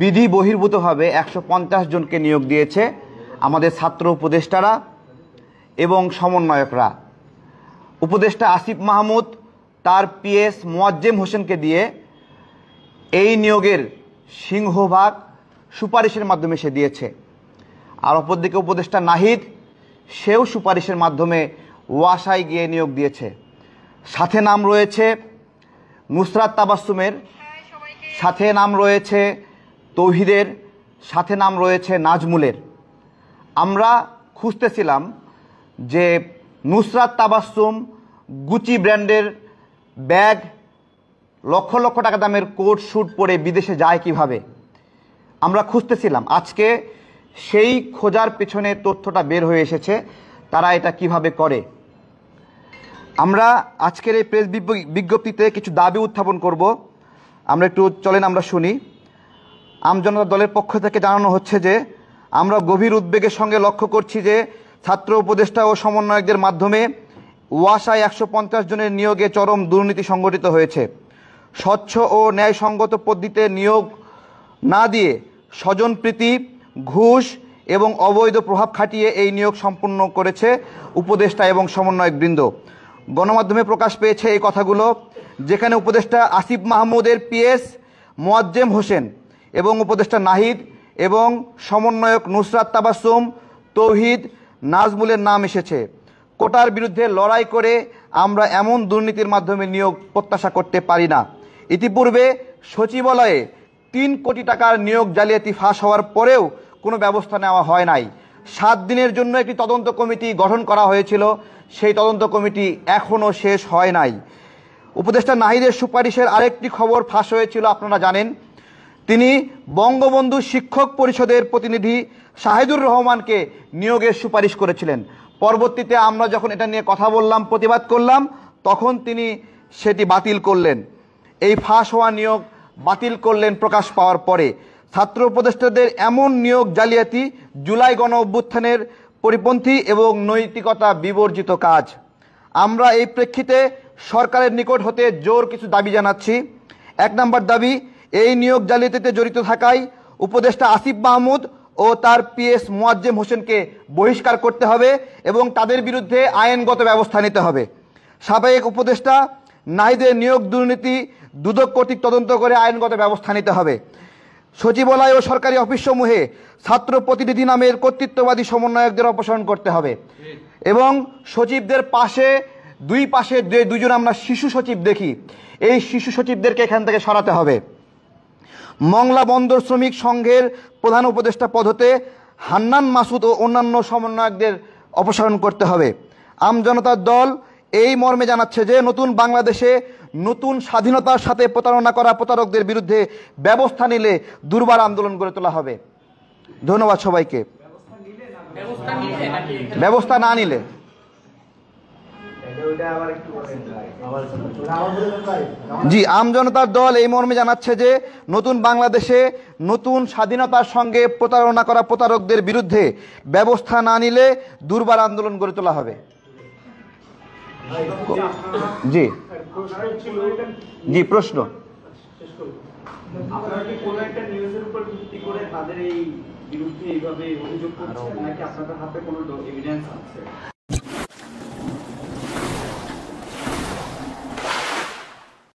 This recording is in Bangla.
বিধি বহির্ভূতভাবে 150 জনকে নিয়োগ দিয়েছে আমাদের ছাত্র উপদেষ্টারা এবং সমন্বয়করা। উপদেষ্টা আসিফ মাহমুদ তার পিএস মোয়াজ্জেম হোসেনকে দিয়ে এই নিয়োগের সিংহভাগ সুপারিশের মাধ্যমে সে দিয়েছে। আর অপরদিকে উপদেষ্টা নাহিদ, সেও সুপারিশের মাধ্যমে ওয়াসায় গিয়ে নিয়োগ দিয়েছে। সাথে নাম রয়েছে নুসরাত তাবাসসুমের, সাথে নাম রয়েছে তৌহিদের, সাথে নাম রয়েছে নাজমুলের। আমরা খুঁজতেছিলাম যে নুসরাত তাবাসসুম গুচি ব্র্যান্ডের ব্যাগ, লক্ষ লক্ষ টাকা দামের কোট স্যুট পরে বিদেশে যায় কিভাবে, আমরা খুঁজতেছিলাম। আজকে সেই খোঁজার পেছনে তথ্যটা বের হয়ে এসেছে, তারা এটা কিভাবে করে। আমরা আজকের এই প্রেস বিজ্ঞপ্তিতে কিছু দাবি উত্থাপন করব। আমরা একটু চলেন আমরা শুনি। আমজনতা দলের পক্ষ থেকে জানানো হচ্ছে যে আমরা গভীর উদ্বেগের সঙ্গে লক্ষ্য করছি যে ছাত্র উপদেষ্টা ও সমন্বয়কদের মাধ্যমে ওয়াসায় 150 জনের নিয়োগে চরম দুর্নীতি সংগঠিত হয়েছে। স্বচ্ছ ও ন্যায়সঙ্গত পদ্ধতিতে নিয়োগ না দিয়ে স্বজনপ্রীতি, ঘুষ এবং অবৈধ প্রভাব খাটিয়ে এই নিয়োগ সম্পন্ন করেছে উপদেষ্টা এবং সমন্বয়কবৃন্দ। গণমাধ্যমে প্রকাশ পেয়েছে এই কথাগুলো, যেখানে উপদেষ্টা আসিফ মাহমুদের পিএস মোয়াজ্জেম হোসেন এবং উপদেষ্টা নাহিদ এবং সমন্বয়ক নুসরাত তাবাসসুম, তৌহিদ, নাজমুলের নাম এসেছে। কোটার বিরুদ্ধে লড়াই করে আমরা এমন দুর্নীতির মাধ্যমে নিয়োগ প্রত্যাশা করতে পারি না। ইতিপূর্বে সচিবালয়ে 3 কোটি টাকার নিয়োগ জালিয়াতি ফাঁস হওয়ার পরেও কোনো ব্যবস্থা নেওয়া হয় নাই। 7 দিনের জন্য একটি তদন্ত কমিটি গঠন করা হয়েছিল, সেই তদন্ত কমিটি এখনও শেষ হয় নাই। উপদেষ্টা নাহিদের সুপারিশের আরেকটি খবর ফাঁস হয়েছিল, আপনারা জানেন। তিনি বঙ্গবন্ধু শিক্ষক পরিষদের প্রতিনিধি শাহিদুর রহমানকে নিয়োগের সুপারিশ করেছিলেন। পরবর্তীতে আমরা যখন এটা নিয়ে কথা বললাম, প্রতিবাদ করলাম, তখন তিনি সেটি বাতিল করলেন। এই ফাঁস হওয়া নিয়োগ বাতিল করলেন প্রকাশ পাওয়ার পরে। ছাত্র উপদেষ্টাদের এমন নিয়োগ জালিয়াতি জুলাই গণ অভ্যুত্থানের পরিপন্থী এবং নৈতিকতা বিবর্জিত কাজ। আমরা এই প্রেক্ষিতে সরকারের নিকট হতে জোর কিছু দাবি জানাচ্ছি। 1 নম্বর দাবি, এই নিয়োগ জালিয়াতিতে জড়িত থাকায় উপদেষ্টা আসিফ মাহমুদ ও তার পিএস মোয়াজ্জেম হোসেনকে বহিষ্কার করতে হবে এবং তাদের বিরুদ্ধে আইনগত ব্যবস্থা নিতে হবে। সাবেক উপদেষ্টা নাহিদের নিয়োগ দুর্নীতি দুদক কর্তৃক তদন্ত করে আইনগত ব্যবস্থা নিতে হবে। সচিবালয় ও সরকারি অফিসসমূহে ছাত্র প্রতিনিধি নামের কর্তৃত্ববাদী সমন্বয়কদের অপসারণ করতে হবে এবং সচিবদের পাশে দুই পাশে যে দুজন আমরা শিশু সচিব দেখি, এই শিশু সচিবদেরকে এখান থেকে সরাতে হবে। মংলা বন্দর শ্রমিক সংঘের প্রধান উপদেষ্টা পদ হতে হান্নান মাসুদ ও অন্যান্য সমন্বয়কদের অপসারণ করতে হবে। আমজনতার দল এই মর্মে জানাচ্ছে যে নতুন বাংলাদেশে নতুন স্বাধীনতার সাথে প্রতারণা করা প্রতারকদের বিরুদ্ধে ব্যবস্থা নিলে দুর্বার আন্দোলন গড়ে তোলা হবে। ধন্যবাদ সবাইকে। ব্যবস্থা না নিলে জি, আমজনতার দল এই মর্মে জানাচ্ছে যে নতুন বাংলাদেশে নতুন স্বাধীনতার সঙ্গে প্রতারণা করা প্রতারকদের বিরুদ্ধে ব্যবস্থা না নিলে দুর্বার আন্দোলন গড়ে তোলা হবে। জি জি, প্রশ্ন। আপনারা কি কোনো একটা নিউজের উপর ভিত্তি করে তাদের এই বিরুদ্ধে এইভাবে অভিযোগ করছেন নাকি আপনাদের হাতে কোনো এভিডেন্স আছে?